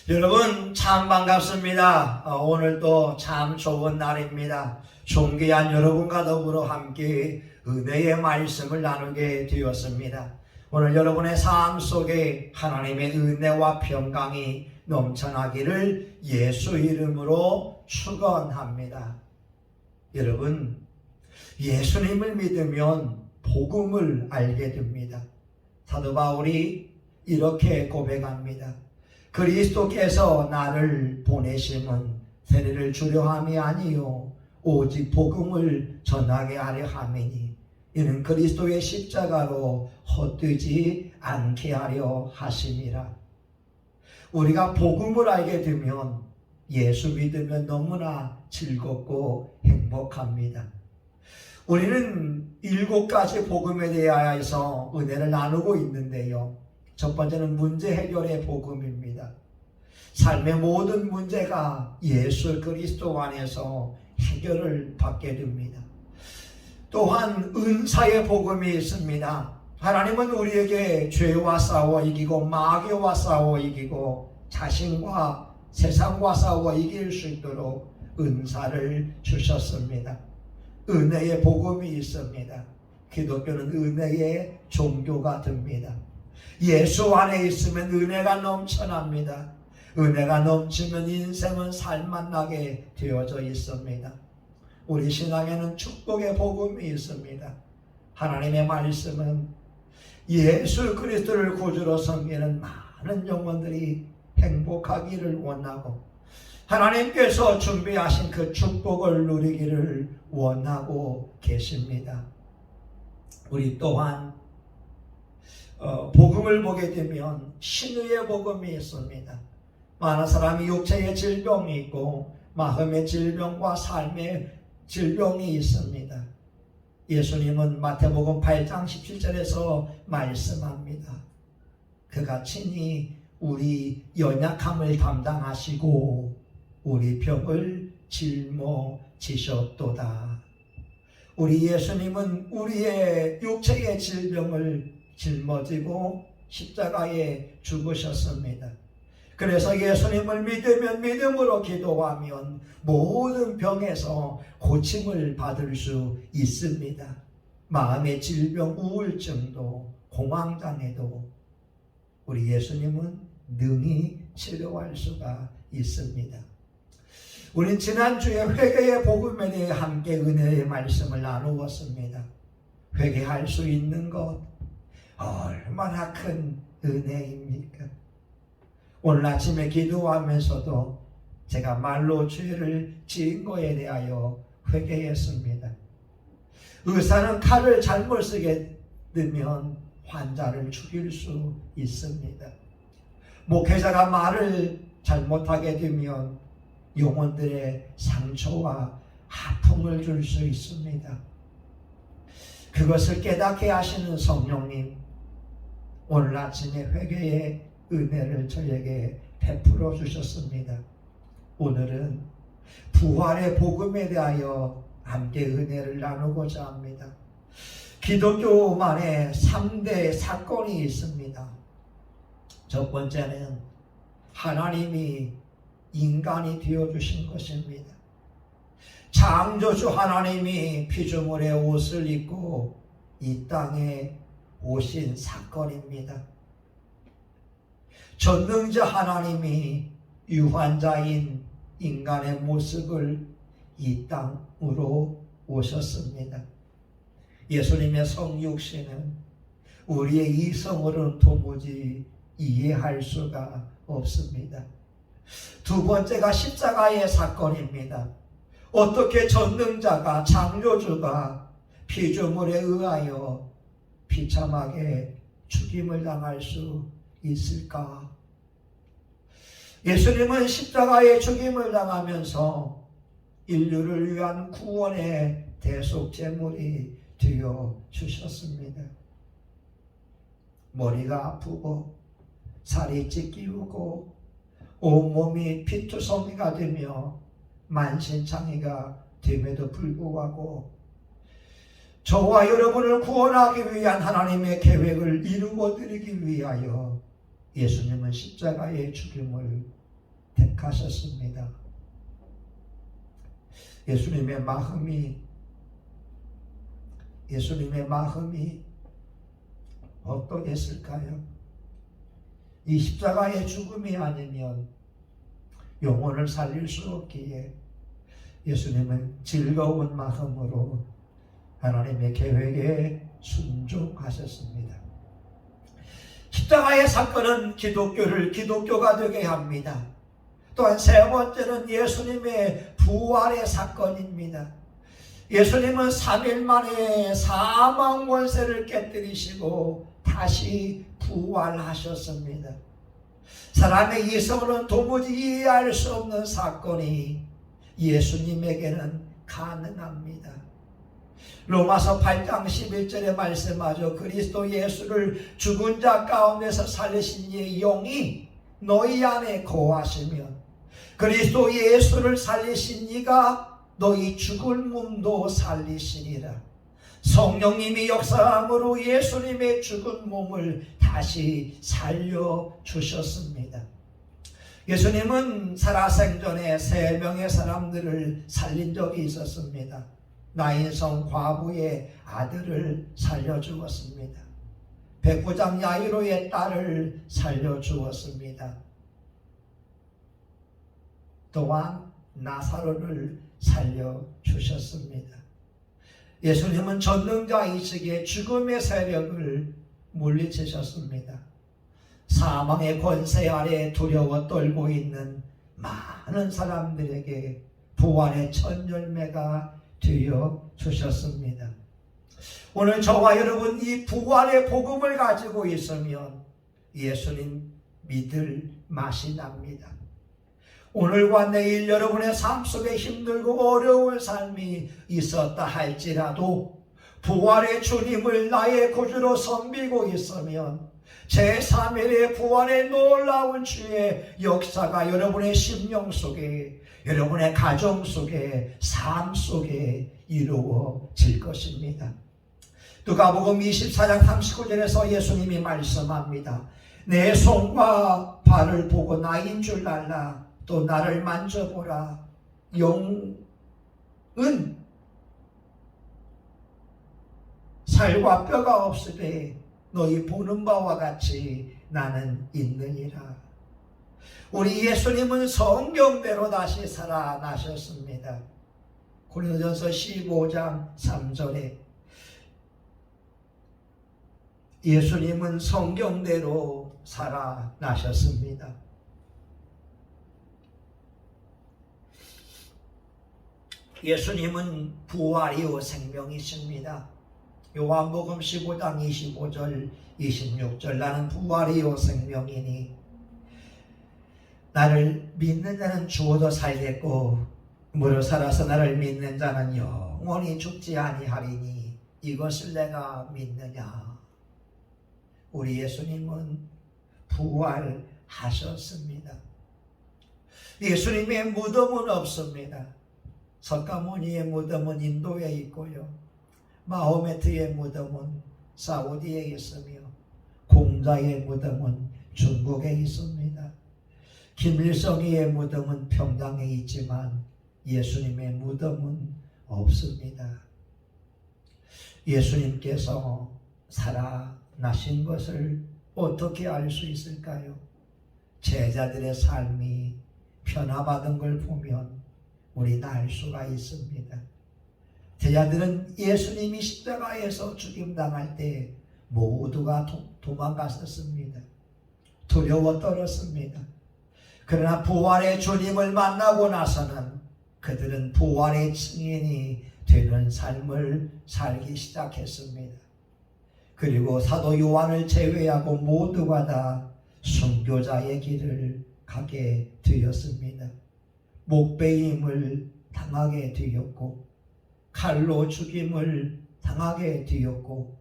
여러분 참 반갑습니다. 오늘도 참 좋은 날입니다. 존귀한 여러분과 더불어 함께 은혜의 말씀을 나누게 되었습니다. 오늘 여러분의 삶 속에 하나님의 은혜와 평강이 넘쳐나기를 예수 이름으로 축원합니다. 여러분, 예수님을 믿으면 복음을 알게 됩니다. 사도 바울이 이렇게 고백합니다. 그리스도께서 나를 보내심은 세례를 주려 함이 아니요 오직 복음을 전하게 하려 함이니 이는 그리스도의 십자가로 헛되지 않게 하려 하심이라. 우리가 복음을 알게 되면 예수 믿으면 너무나 즐겁고 행복합니다. 우리는 7가지 복음에 대하여서 은혜를 나누고 있는데요. 첫 번째는 문제 해결의 복음입니다. 삶의 모든 문제가 예수 그리스도 안에서 해결을 받게 됩니다. 또한 은사의 복음이 있습니다. 하나님은 우리에게 죄와 싸워 이기고 마귀와 싸워 이기고 자신과 세상과 싸워 이길 수 있도록 은사를 주셨습니다. 은혜의 복음이 있습니다. 기독교는 은혜의 종교가 됩니다. 예수 안에 있으면 은혜가 넘쳐납니다. 은혜가 넘치면 인생은 살만나게 되어져 있습니다. 우리 신앙에는 축복의 복음이 있습니다. 하나님의 말씀은 예수 그리스도를 구주로 섬기는 많은 영혼들이 행복하기를 원하고 하나님께서 준비하신 그 축복을 누리기를 원하고 계십니다. 우리 또한 복음을 보게 되면 신의의 복음이 있습니다. 많은 사람이 육체의 질병이 있고 마음의 질병과 삶의 질병이 있습니다. 예수님은 마태복음 8장 17절에서 말씀합니다. 그가 친히 우리 연약함을 담당하시고 우리 병을 짊어지셨도다. 우리 예수님은 우리의 육체의 질병을 짊어지고 십자가에 죽으셨습니다. 그래서 예수님을 믿으면 믿음으로 기도하면 모든 병에서 고침을 받을 수 있습니다. 마음의 질병, 우울증도 공황장애도 우리 예수님은 능히 치료할 수가 있습니다. 우린 지난주에 회개의 복음에 대해 함께 은혜의 말씀을 나누었습니다. 회개할 수 있는 것 얼마나 큰 은혜입니까? 오늘 아침에 기도하면서도 제가 말로 죄를 지은 것에 대하여 회개했습니다. 의사는 칼을 잘못 쓰게 되면 환자를 죽일 수 있습니다. 목회자가 말을 잘못하게 되면 영혼들의 상처와 아픔을 줄 수 있습니다. 그것을 깨닫게 하시는 성령님, 오늘 아침에 회개의 은혜를 저에게 베풀어 주셨습니다. 오늘은 부활의 복음에 대하여 함께 은혜를 나누고자 합니다. 기독교만의 3대 사건이 있습니다. 첫 번째는 하나님이 인간이 되어주신 것입니다. 창조주 하나님이 피조물의 옷을 입고 이 땅에 오신 사건입니다. 전능자 하나님이 유한자인 인간의 모습을 이 땅으로 오셨습니다. 예수님의 성육신은 우리의 이성으로는 도무지 이해할 수가 없습니다. 두 번째가 십자가의 사건입니다. 어떻게 전능자가 창조주가 피조물에 의하여 비참하게 죽임을 당할 수 있을까? 예수님은 십자가에 죽임을 당하면서 인류를 위한 구원의 대속제물이 되어 주셨습니다. 머리가 아프고 살이 찢기우고 온몸이 피투성이가 되며 만신창이가 됨에도 불구하고 저와 여러분을 구원하기 위한 하나님의 계획을 이루어 드리기 위하여 예수님은 십자가의 죽임을 택하셨습니다. 예수님의 마음이 어떠했을까요? 이 십자가의 죽음이 아니면 영혼을 살릴 수 없기에 예수님은 즐거운 마음으로 하나님의 계획에 순종하셨습니다. 십자가의 사건은 기독교를 기독교가 되게 합니다. 또한 세 번째는 예수님의 부활의 사건입니다. 예수님은 3일 만에 사망 권세를 깨뜨리시고 다시 부활하셨습니다. 사람의 이성으로는 도무지 이해할 수 없는 사건이 예수님에게는 가능합니다. 로마서 8장 11절의 말씀하죠. 그리스도 예수를 죽은 자 가운데서 살리신 이의 영이 너희 안에 거하시면 그리스도 예수를 살리신 이가 너희 죽은 몸도 살리시리라. 성령님이 역사함으로 예수님의 죽은 몸을 다시 살려주셨습니다. 예수님은 살아생전에 3명의 사람들을 살린 적이 있었습니다. 나인성 과부의 아들을 살려주었습니다. 백부장 야이로의 딸을 살려주었습니다. 또한 나사로를 살려주셨습니다. 예수님은 전능자이시기에 죽음의 세력을 물리치셨습니다. 사망의 권세 아래 두려워 떨고 있는 많은 사람들에게 부활의 첫 열매가 되어 주셨습니다. 오늘 저와 여러분 이 부활의 복음을 가지고 있으면 예수님 믿을 맛이 납니다. 오늘과 내일 여러분의 삶 속에 힘들고 어려운 삶이 있었다 할지라도 부활의 주님을 나의 구주로 섬기고 있으면 제3일의 부활의 놀라운 주의 역사가 여러분의 심령 속에, 여러분의 가정 속에, 삶 속에 이루어질 것입니다. 누가복음 24장 39절에서 예수님이 말씀합니다. 내 손과 발을 보고 나인 줄 알라. 또 나를 만져보라. 영은 살과 뼈가 없으되 너희 보는 바와 같이 나는 있느니라. 우리 예수님은 성경대로 다시 살아나셨습니다. 고린도전서 15장 3절에 예수님은 성경대로 살아나셨습니다. 예수님은 부활이요 생명이십니다. 요한복음 15장 25절 26절 나는 부활이요 생명이니 나를 믿는 자는 죽어도 살겠고 무릇 살아서 나를 믿는 자는 영원히 죽지 아니하리니 이것을 내가 믿느냐. 우리 예수님은 부활하셨습니다. 예수님의 무덤은 없습니다. 석가모니의 무덤은 인도에 있고요. 마호메트의 무덤은 사우디에 있으며 공자의 무덤은 중국에 있습니다. 김일성이의 무덤은 평양에 있지만 예수님의 무덤은 없습니다. 예수님께서 살아나신 것을 어떻게 알 수 있을까요? 제자들의 삶이 변화받은 걸 보면 우리는 알 수가 있습니다. 제자들은 예수님이 십자가에서 죽임당할 때 모두가 도망갔었습니다. 두려워 떨었습니다. 그러나 부활의 주님을 만나고 나서는 그들은 부활의 증인이 되는 삶을 살기 시작했습니다. 그리고 사도 요한을 제외하고 모두가 다 순교자의 길을 가게 되었습니다. 목베임을 당하게 되었고 칼로 죽임을 당하게 되었고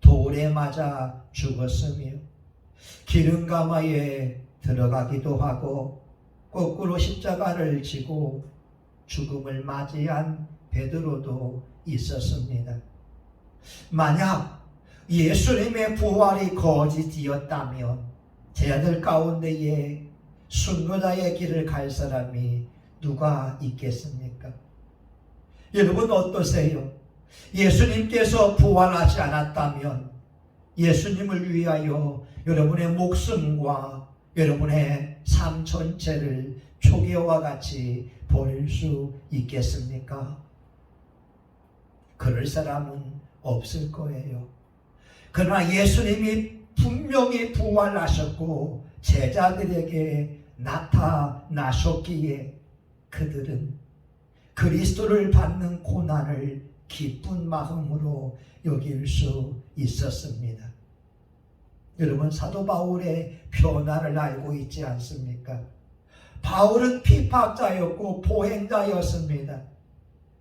돌에 맞아 죽었으며 기름가마에 들어가기도 하고 거꾸로 십자가를 지고 죽음을 맞이한 베드로도 있었습니다. 만약 예수님의 부활이 거짓이었다면 제자들 가운데에 순교자의 길을 갈 사람이 누가 있겠습니까? 여러분 어떠세요? 예수님께서 부활하지 않았다면 예수님을 위하여 여러분의 목숨과 여러분의 삶 전체를 초기와 같이 버릴 수 있겠습니까? 그럴 사람은 없을 거예요. 그러나 예수님이 분명히 부활하셨고 제자들에게 나타나셨기에 그들은 그리스도를 받는 고난을 기쁜 마음으로 여길 수 있었습니다. 여러분 사도 바울의 변화를 알고 있지 않습니까? 바울은 핍박자였고 보행자였습니다.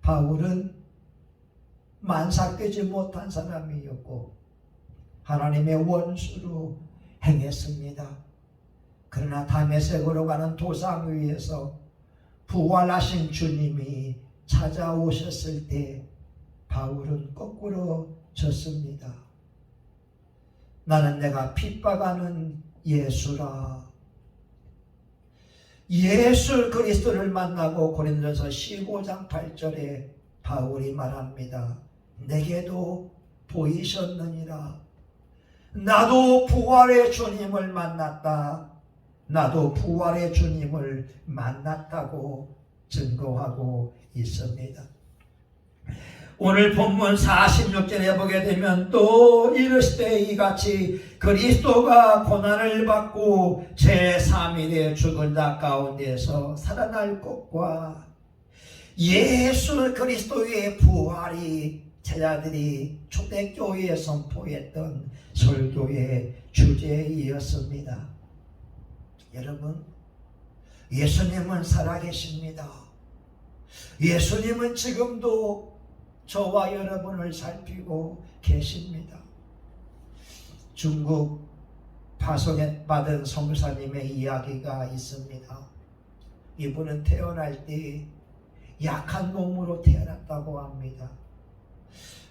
바울은 만삭되지 못한 사람이었고 하나님의 원수로 행했습니다. 그러나 다메섹으로 가는 도상 위에서 부활하신 주님이 찾아오셨을 때 바울은 거꾸로 졌습니다. 나는 내가 핍박하는 예수라. 예수 그리스도를 만나고 고린도서 15장 8절에 바울이 말합니다. 내게도 보이셨느니라. 나도 부활의 주님을 만났다. 나도 부활의 주님을 만났다고 증거하고 있습니다. 오늘 본문 46절에 보게 되면 또 이르시되 이같이 그리스도가 고난을 받고 제3일에 죽은 자 가운데서 살아날 것과 예수 그리스도의 부활이 제자들이 초대교회에 선포했던 설교의 주제이었습니다. 여러분, 예수님은 살아계십니다. 예수님은 지금도 저와 여러분을 살피고 계십니다. 중국 파송에 받은 선교사님의 이야기가 있습니다. 이분은 태어날 때 약한 몸으로 태어났다고 합니다.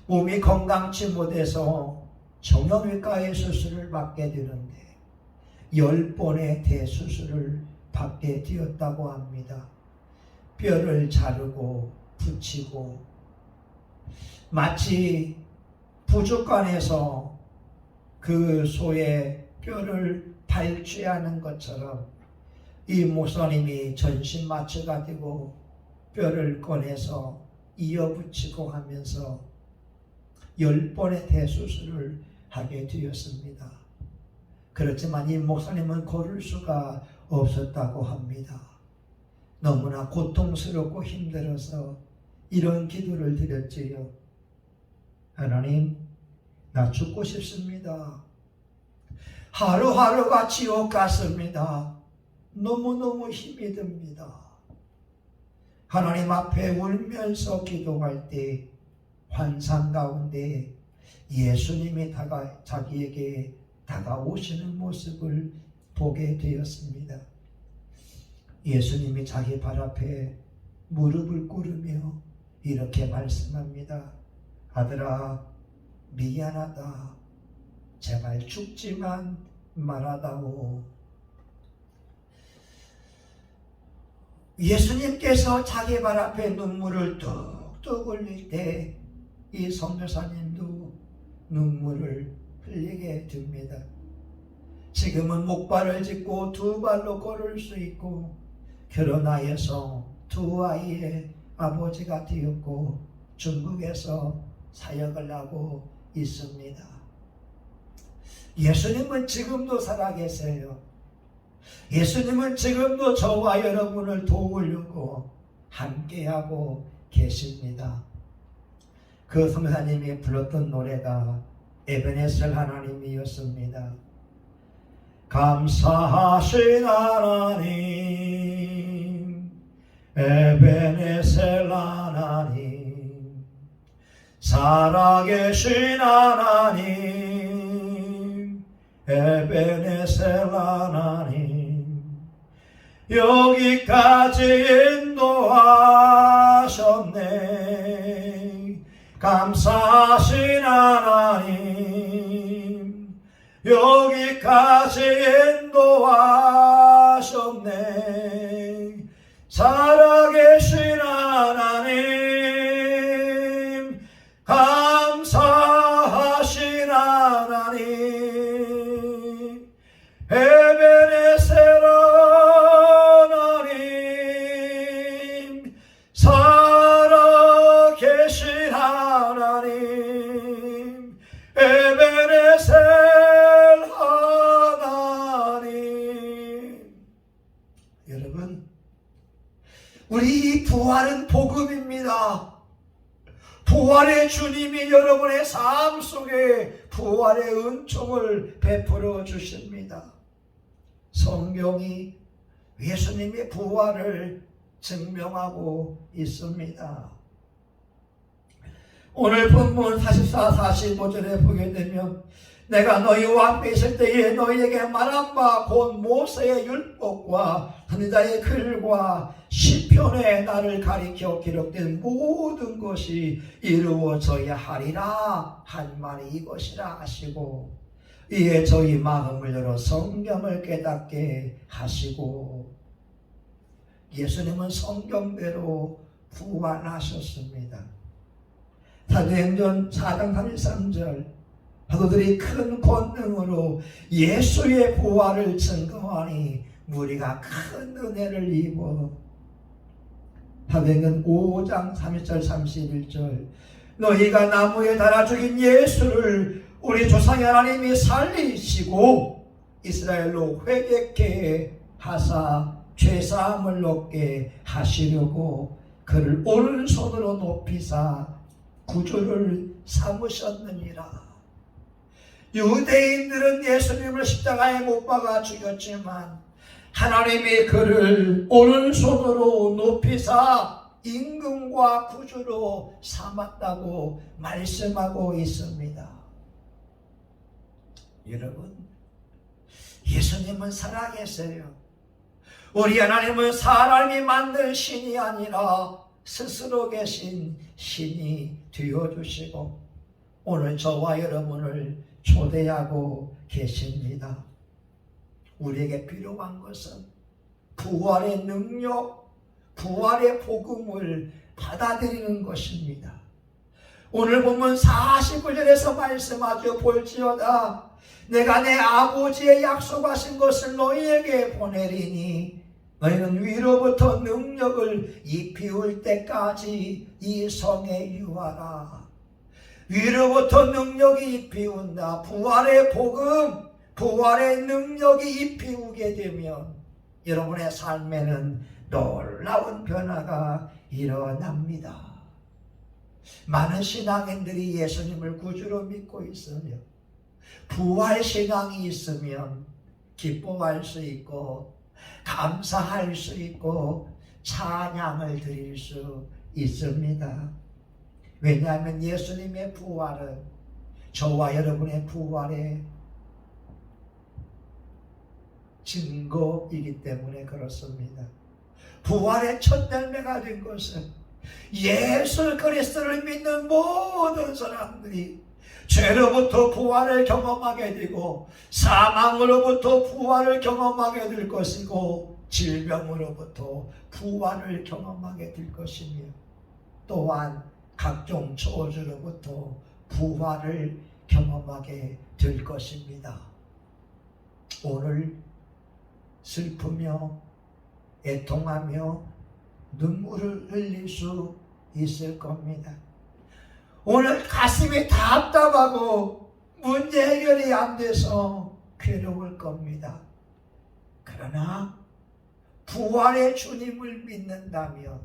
몸이 건강치 못해서 정형외과의 수술을 받게 되는데 10번의 대수술을 받게 되었다고 합니다. 뼈를 자르고 붙이고 마치 부족간에서 그 소의 뼈를 발취하는 것처럼 이 목사님이 전신마취가 되고 뼈를 꺼내서 이어붙이고 하면서 10번의 대수술을 하게 되었습니다. 그렇지만 이 목사님은 걸을 수가 없었다고 합니다. 너무나 고통스럽고 힘들어서 이런 기도를 드렸지요. 하나님, 나 죽고 싶습니다. 하루하루가 지옥 같습니다. 너무너무 힘이 듭니다. 하나님 앞에 울면서 기도할 때 환상 가운데 예수님이 자기에게 다가오시는 모습을 보게 되었습니다. 예수님이 자기 발 앞에 무릎을 꿇으며 이렇게 말씀합니다. 아들아, 미안하다. 제발 죽지만 말아다오. 예수님께서 자기 발 앞에 눈물을 뚝뚝 흘릴 때 이 선교사님도 눈물을 흘리게 됩니다. 지금은 목발을 짚고 두 발로 걸을 수 있고 결혼하여서 두 아이의 아버지가 되었고 중국에서 사역을 하고 있습니다. 예수님은 지금도 살아계세요. 예수님은 지금도 저와 여러분을 도우려고 함께하고 계십니다. 그 선교사님이 불렀던 노래가 에베네셀 하나님이었습니다. 감사하신 하나님, 에베네셀 하나님, 살아계신 하나님, 에베네셀 하나님, 여기까지 인도하셨네. 감사하신 하나님, 여기까지 하셨네. 살아계신 하나님, 감사하신 하나님, 에베네셀 하나님, 살아계신 하나님, 에베네셀 하나님. 여러분, 우리 부활은 복음입니다. 부활의 주님이 여러분의 삶 속에 부활의 은총을 베풀어 주십니다. 성경이 예수님의 부활을 증명하고 있습니다. 오늘 본문 44, 45절에 보게 되면 내가 너희와 함께 있을 때에 너희에게 말한 바 곧 모세의 율법과 선지자의 글과 시편에 나를 가리켜 기록된 모든 것이 이루어져야 하리라 한 말이 이것이라 하시고, 이에 저희 마음을 열어 성경을 깨닫게 하시고, 예수님은 성경대로 부활하셨습니다. 사도행전 4장 33절, 사도들이 큰 권능으로 예수의 부활을 증거하니 무리가 큰 은혜를 입어. 사도행전 5장 30절 31절, 너희가 나무에 달아 죽인 예수를 우리 조상의 하나님이 살리시고 이스라엘로 회개케 하사 죄사함을 얻게 하시려고 그를 오른손으로 높이사 구주를 삼으셨느니라. 유대인들은 예수님을 십자가에 못 박아 죽였지만 하나님이 그를 오른손으로 높이사 임금과 구주로 삼았다고 말씀하고 있습니다. 여러분, 예수님은 살아계세요. 우리 하나님은 사람이 만든 신이 아니라 스스로 계신 신이 되어주시고 오늘 저와 여러분을 초대하고 계십니다. 우리에게 필요한 것은 부활의 능력, 부활의 복음을 받아들이는 것입니다. 오늘 보면 49절에서 말씀하죠. 볼지어다 내가 내 아버지의 약속하신 것을 너희에게 보내리니 너희는 위로부터 능력을 입히울 때까지 이 성에 유하라. 위로부터 능력이 입히운다. 부활의 복음, 부활의 능력이 입히우게 되면 여러분의 삶에는 놀라운 변화가 일어납니다. 많은 신앙인들이 예수님을 구주로 믿고 있으며 부활 신앙이 있으면 기뻐할 수 있고 감사할 수 있고 찬양을 드릴 수 있습니다. 왜냐하면 예수님의 부활은 저와 여러분의 부활의 증거이기 때문에 그렇습니다. 부활의 첫 열매가 된 것은 예수 그리스도를 믿는 모든 사람들이 죄로부터 부활을 경험하게 되고 사망으로부터 부활을 경험하게 될 것이고 질병으로부터 부활을 경험하게 될 것이며 또한 각종 저주로부터 부활을 경험하게 될 것입니다. 오늘 슬프며 애통하며 눈물을 흘릴 수 있을 겁니다. 오늘 가슴이 답답하고 문제 해결이 안 돼서 괴로울 겁니다. 그러나 부활의 주님을 믿는다면,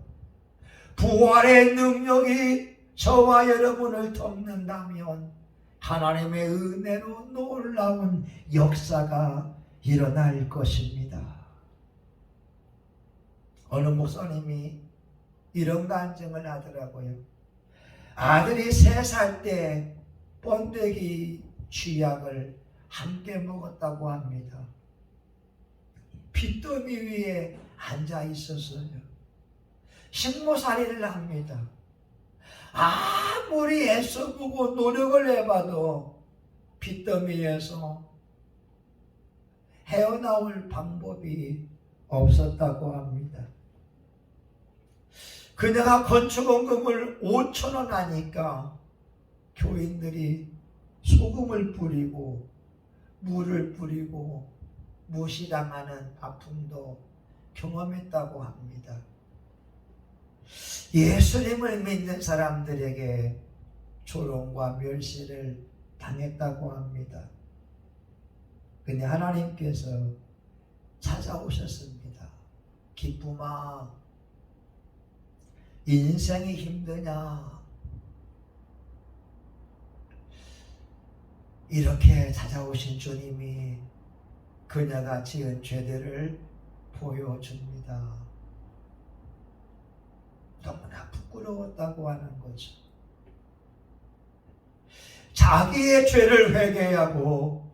부활의 능력이 저와 여러분을 덮는다면 하나님의 은혜로 놀라운 역사가 일어날 것입니다. 어느 목사님이 이런 간증을 하더라고요. 아들이 3살 때 번데기 쥐약을 함께 먹었다고 합니다. 핏더미 위에 앉아 있었어요. 식모살이를 합니다. 아무리 애써보고 노력을 해봐도 핏더미에서 헤어나올 방법이 없었다고 합니다. 그녀가 건축원금을 5,000원 하니까 교인들이 소금을 뿌리고 물을 뿌리고 무시당하는 아픔도 경험했다고 합니다. 예수님을 믿는 사람들에게 조롱과 멸시를 당했다고 합니다. 근데 하나님께서 찾아오셨습니다. 기쁨아, 인생이 힘드냐? 이렇게 찾아오신 주님이 그녀가 지은 죄들을 보여줍니다. 너무나 부끄러웠다고 하는 거죠. 자기의 죄를 회개하고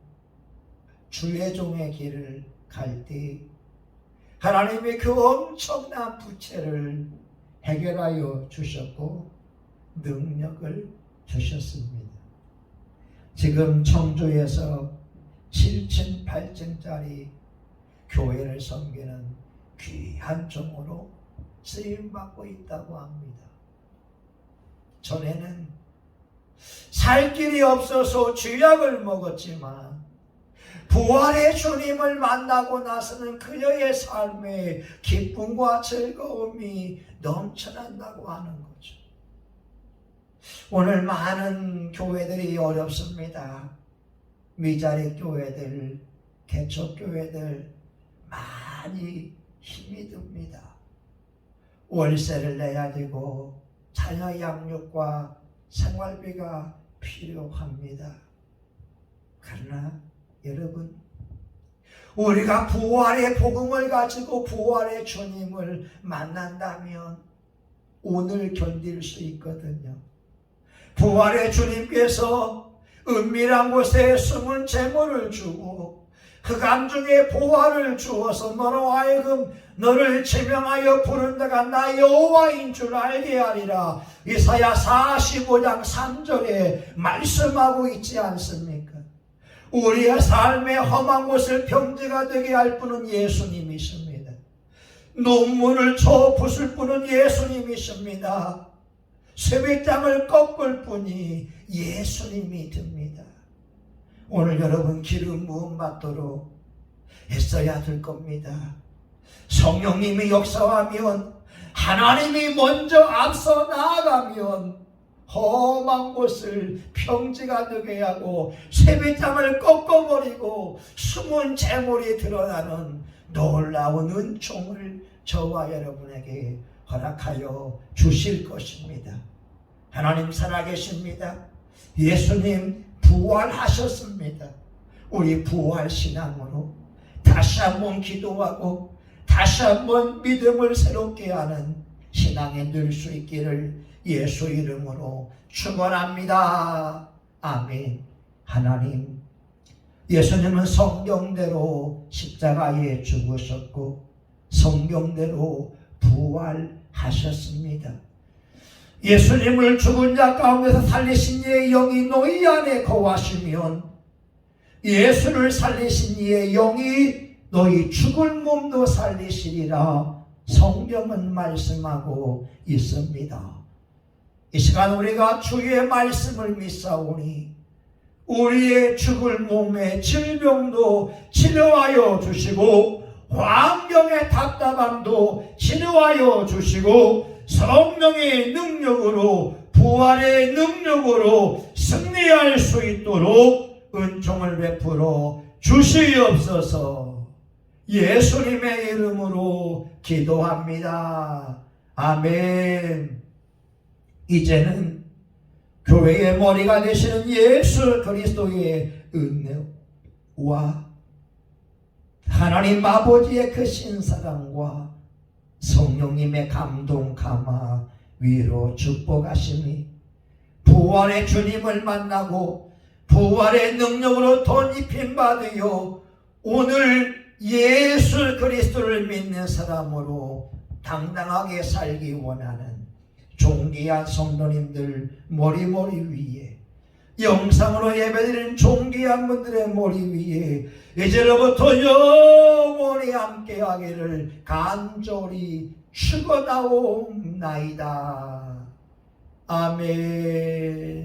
주의 종의 길을 갈 때 하나님이 그 엄청난 부채를 해결하여 주셨고 능력을 주셨습니다. 지금 청주에서 7층, 8층짜리 교회를 섬기는 귀한 종으로 쓰임받고 있다고 합니다. 전에는 살 길이 없어서 쥐약을 먹었지만 부활의 주님을 만나고 나서는 그녀의 삶에 기쁨과 즐거움이 넘쳐난다고 하는 거죠. 오늘 많은 교회들이 어렵습니다. 미자리 교회들, 개척 교회들 많이 힘이 듭니다. 월세를 내야 되고 자녀 양육과 생활비가 필요합니다. 그러나 여러분, 우리가 부활의 복음을 가지고 부활의 주님을 만난다면 오늘 견딜 수 있거든요. 부활의 주님께서 은밀한 곳에 숨은 재물을 주고 흑암 중에 보화를 주어서 너로 하여금 너를 지명하여 부른 자가 나 여호와인 줄 알게 하리라. 이사야 45장 3절에 말씀하고 있지 않습니까? 우리의 삶의 험한 곳을 평지가 되게 할 분은 예수님이십니다. 눈물을 쳐 부술 분은 예수님이십니다. 쇠빗장을 꺾을 분이 예수님이 됩니다. 오늘 여러분 기름 부음 받도록 애써야 될 겁니다. 성령님이 역사하면 하나님이 먼저 앞서 나아가면 험한 곳을 평지가 되게 하고 쇠빗장을 꺾어버리고 숨은 재물이 드러나는 놀라운 은총을 저와 여러분에게 허락하여 주실 것입니다. 하나님 살아계십니다. 예수님 부활하셨습니다. 우리 부활신앙으로 다시 한번 기도하고 다시 한번 믿음을 새롭게 하는 신앙에 늘 수 있기를 예수 이름으로 축원합니다. 아멘. 하나님, 예수님은 성경대로 십자가에 죽으셨고 성경대로 부활하셨습니다. 예수님을 죽은 자 가운데서 살리신 이의 영이 너희 안에 거하시면 예수를 살리신 이의 영이 너희 죽을 몸도 살리시리라 성경은 말씀하고 있습니다. 이 시간 우리가 주의 말씀을 믿사오니 우리의 죽을 몸의 질병도 치료하여 주시고 환경의 답답함도 치료하여 주시고 성령의 능력으로 부활의 능력으로 승리할 수 있도록 은총을 베풀어 주시옵소서. 예수님의 이름으로 기도합니다. 아멘. 이제는 교회의 머리가 되시는 예수 그리스도의 은혜와 하나님 아버지의 크신 사랑과 성령님의 감동 감화 위로 축복하심이 부활의 주님을 만나고 부활의 능력으로 덧입힘 받으여 오늘 예수 그리스도를 믿는 사람으로 당당하게 살기 원하는 존귀한 성도님들 머리 위에 영상으로 예배드리는 존귀한 분들의 머리 위에 이제로부터 영원히 함께하기를 간절히 축원하옵나이다. 아멘.